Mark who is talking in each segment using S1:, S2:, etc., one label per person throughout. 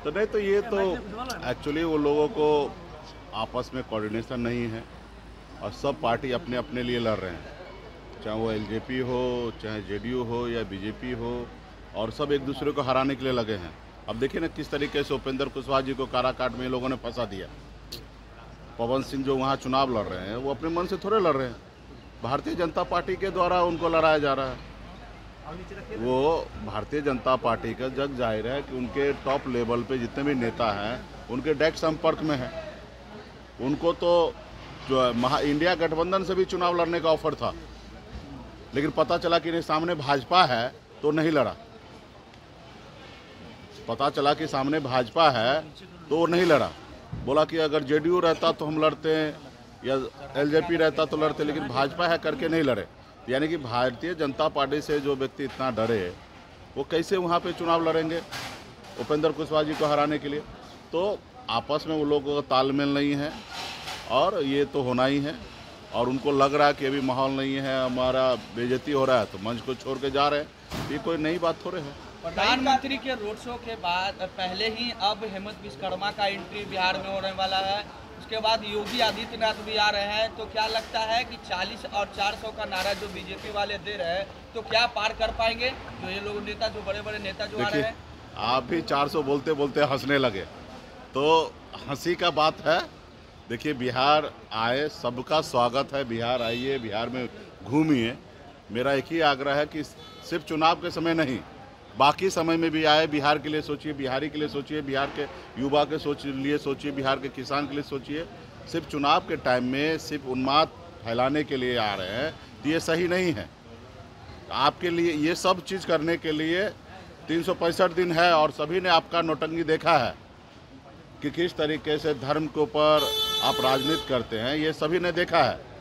S1: तो नहीं, तो ये तो एक्चुअली वो लोगों को आपस में कोऑर्डिनेशन नहीं है और सब पार्टी अपने अपने लिए लड़ रहे हैं, चाहे वो एलजेपी हो, चाहे जेडीयू हो या बीजेपी हो, और सब एक दूसरे को हराने के लिए लगे हैं। अब देखिए ना किस तरीके से उपेंद्र कुशवाहा जी को काराकाट में लोगों ने फंसा दिया। पवन सिंह जो वहाँ चुनाव लड़ रहे हैं वो अपने मन से थोड़े लड़ रहे हैं, भारतीय जनता पार्टी के द्वारा उनको लड़ाया जा रहा है। वो भारतीय जनता पार्टी का जग जाहिर है कि उनके टॉप लेवल पे जितने भी नेता हैं उनके डायरेक्ट संपर्क में है। उनको तो जो इंडिया गठबंधन से भी चुनाव लड़ने का ऑफर था, लेकिन पता चला कि सामने भाजपा है तो नहीं लड़ा। पता चला कि सामने भाजपा है तो वो नहीं लड़ा। बोला कि अगर जेडीयू रहता तो हम लड़ते या एलजेपी रहता तो लड़ते, लेकिन भाजपा है करके नहीं लड़े। यानी कि भारतीय जनता पार्टी से जो व्यक्ति इतना डरे वो कैसे वहाँ पे चुनाव लड़ेंगे उपेंद्र कुशवाहा जी को हराने के लिए। तो आपस में वो लोगों का तालमेल नहीं है और ये तो होना ही है। और उनको लग रहा है कि अभी माहौल नहीं है, हमारा बेइज्जती हो रहा है, तो मंच को छोड़ के जा रहे हैं। ये कोई नई बात थोड़े है।
S2: प्रधानमंत्री के रोड शो के बाद पहले ही अब हेमंत विश्वकर्मा का एंट्री बिहार में होने वाला है, उसके बाद योगी आदित्यनाथ भी आ रहे हैं। तो क्या लगता है कि 40 और 400 का नारा जो बीजेपी वाले दे रहे हैं तो क्या पार कर पाएंगे जो ये लोग नेता, जो बड़े बड़े नेता जो आ रहे हैं?
S1: आप भी 400 बोलते बोलते हंसने लगे, तो हंसी का बात है। देखिए बिहार आए, सबका स्वागत है। बिहार आइए, बिहार में घूमिए। मेरा एक ही आग्रह है कि सिर्फ चुनाव के समय नहीं, बाकी समय में भी आए, बिहार के लिए सोचिए, बिहारी के लिए सोचिए, बिहार के युवा के लिए सोचिए, बिहार के किसान के लिए सोचिए। सिर्फ चुनाव के टाइम में सिर्फ उन्माद फैलाने के लिए आ रहे हैं तो ये सही नहीं है। आपके लिए ये सब चीज़ करने के लिए 365 दिन है और सभी ने आपका नौटंकी देखा है कि किस तरीके से धर्म के ऊपर आप राजनीति करते हैं। ये सभी ने देखा है।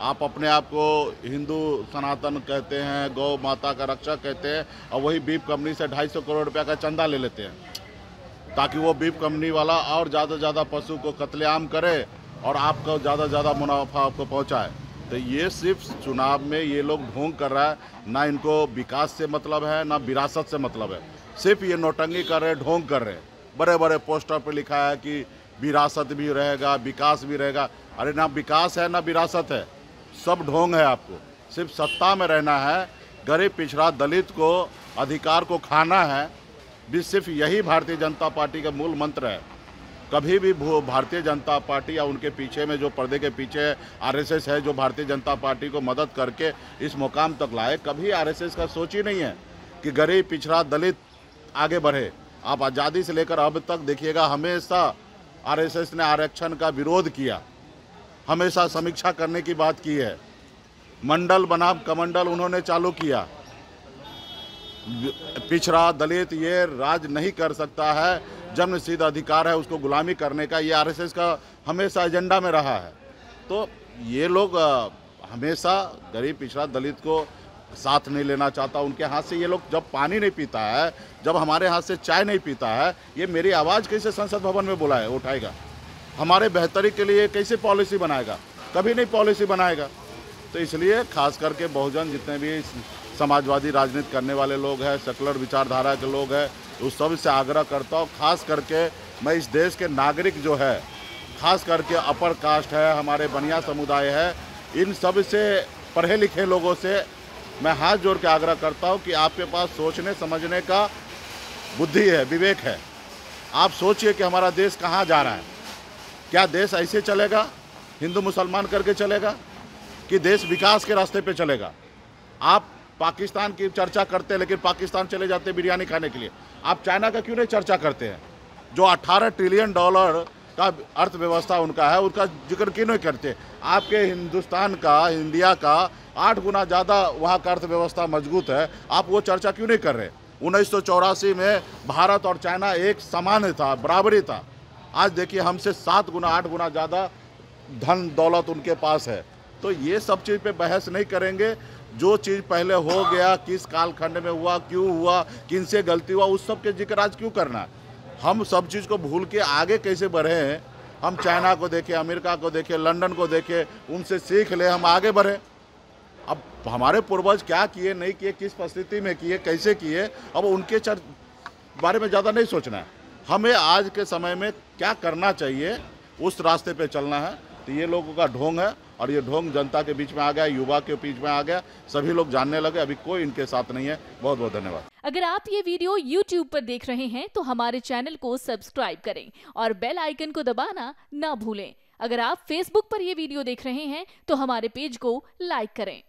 S1: आप अपने आप को हिंदू सनातन कहते हैं, गौ माता का रक्षक कहते हैं, और वही बीफ कंपनी से 250 करोड़ रुपया का चंदा ले लेते हैं ताकि वो बीफ कंपनी वाला और ज़्यादा पशु को कत्लेआम करे और आपको ज़्यादा मुनाफा आपको पहुंचाए। तो ये सिर्फ चुनाव में ये लोग ढोंग कर रहा है। ना इनको विकास से मतलब है, ना विरासत से मतलब है। सिर्फ ये नौटंकी कर रहे हैं, ढोंग कर रहे हैं। बड़े बड़े पोस्टर पर लिखा है कि विरासत भी रहेगा, विकास भी रहेगा। अरे ना विकास है ना विरासत है, सब ढोंग है। आपको सिर्फ सत्ता में रहना है, गरीब पिछड़ा दलित को अधिकार को खाना है। भी सिर्फ यही भारतीय जनता पार्टी का मूल मंत्र है। कभी भी भारतीय जनता पार्टी या उनके पीछे में जो पर्दे के पीछे आरएसएस है, जो भारतीय जनता पार्टी को मदद करके इस मुकाम तक लाए, कभी आरएसएस का सोच ही नहीं है कि गरीब पिछड़ा दलित आगे बढ़े। आप आज़ादी से लेकर अब तक देखिएगा, हमेशा आरएसएस ने आरक्षण का विरोध किया, हमेशा समीक्षा करने की बात की है। मंडल बनाम कमंडल उन्होंने चालू किया। पिछड़ा दलित ये राज नहीं कर सकता है, जन्म सिद्ध अधिकार है उसको गुलामी करने का, ये आरएसएस का हमेशा एजेंडा में रहा है। तो ये लोग हमेशा गरीब पिछड़ा दलित को साथ नहीं लेना चाहता। उनके हाथ से ये लोग जब पानी नहीं पीता है, जब हमारे हाथ से चाय नहीं पीता है, ये मेरी आवाज़ कैसे संसद भवन में उठाएगा? हमारे बेहतरी के लिए कैसे पॉलिसी बनाएगा? कभी नहीं पॉलिसी बनाएगा। तो इसलिए खास करके बहुजन जितने भी समाजवादी राजनीति करने वाले लोग हैं, सेकुलर विचारधारा के लोग हैं, उस सब से आग्रह करता हूँ। खास करके मैं इस देश के नागरिक जो है, खास करके अपर कास्ट है, हमारे बनिया समुदाय है, इन सब से पढ़े लिखे लोगों से मैं हाथ जोड़ के आग्रह करता हूँ कि आपके पास सोचने समझने का बुद्धि है, विवेक है। आप सोचिए कि हमारा देश कहाँ जा रहा है। क्या देश ऐसे चलेगा, हिंदू मुसलमान करके चलेगा, कि देश विकास के रास्ते पे चलेगा? आप पाकिस्तान की चर्चा करते हैं, लेकिन पाकिस्तान चले जाते हैं बिरयानी खाने के लिए। आप चाइना का क्यों नहीं चर्चा करते हैं, जो 18 ट्रिलियन डॉलर का अर्थव्यवस्था उनका है, उसका जिक्र क्यों नहीं करते? आपके हिंदुस्तान का, इंडिया का 8 गुना ज़्यादा वहाँ का अर्थव्यवस्था मजबूत है, आप वो चर्चा क्यों नहीं कर रहे? 1984 में भारत और चाइना एक समान था, बराबरी था। आज देखिए हमसे 7 गुना 8 गुना ज़्यादा धन दौलत उनके पास है। तो ये सब चीज़ पे बहस नहीं करेंगे। जो चीज़ पहले हो गया, किस कालखंड में हुआ, क्यों हुआ, किन से गलती हुआ, उस सब के जिक्र आज क्यों करना है? हम सब चीज़ को भूल के आगे कैसे बढ़े हैं? हम चाइना को देखें, अमेरिका को देखें, लंदन को देखें, उनसे सीख ले, हम आगे बढ़े। अब हमारे पूर्वज क्या किए, नहीं किए, किस परिस्थिति में किए, कैसे किए, अब उनके बारे में ज़्यादा नहीं सोचना है। हमें आज के समय में क्या करना चाहिए उस रास्ते पे चलना है। तो ये लोगों का ढोंग है और ये ढोंग जनता के बीच में आ गया, युवा के बीच में आ गया, सभी लोग जानने लगे। अभी कोई इनके साथ नहीं है। बहुत बहुत धन्यवाद।
S3: अगर आप ये वीडियो YouTube पर देख रहे हैं तो हमारे चैनल को सब्सक्राइब करें और बेल आइकन को दबाना ना भूलें। अगर आप Facebook पर ये वीडियो देख रहे हैं तो हमारे पेज को लाइक करें।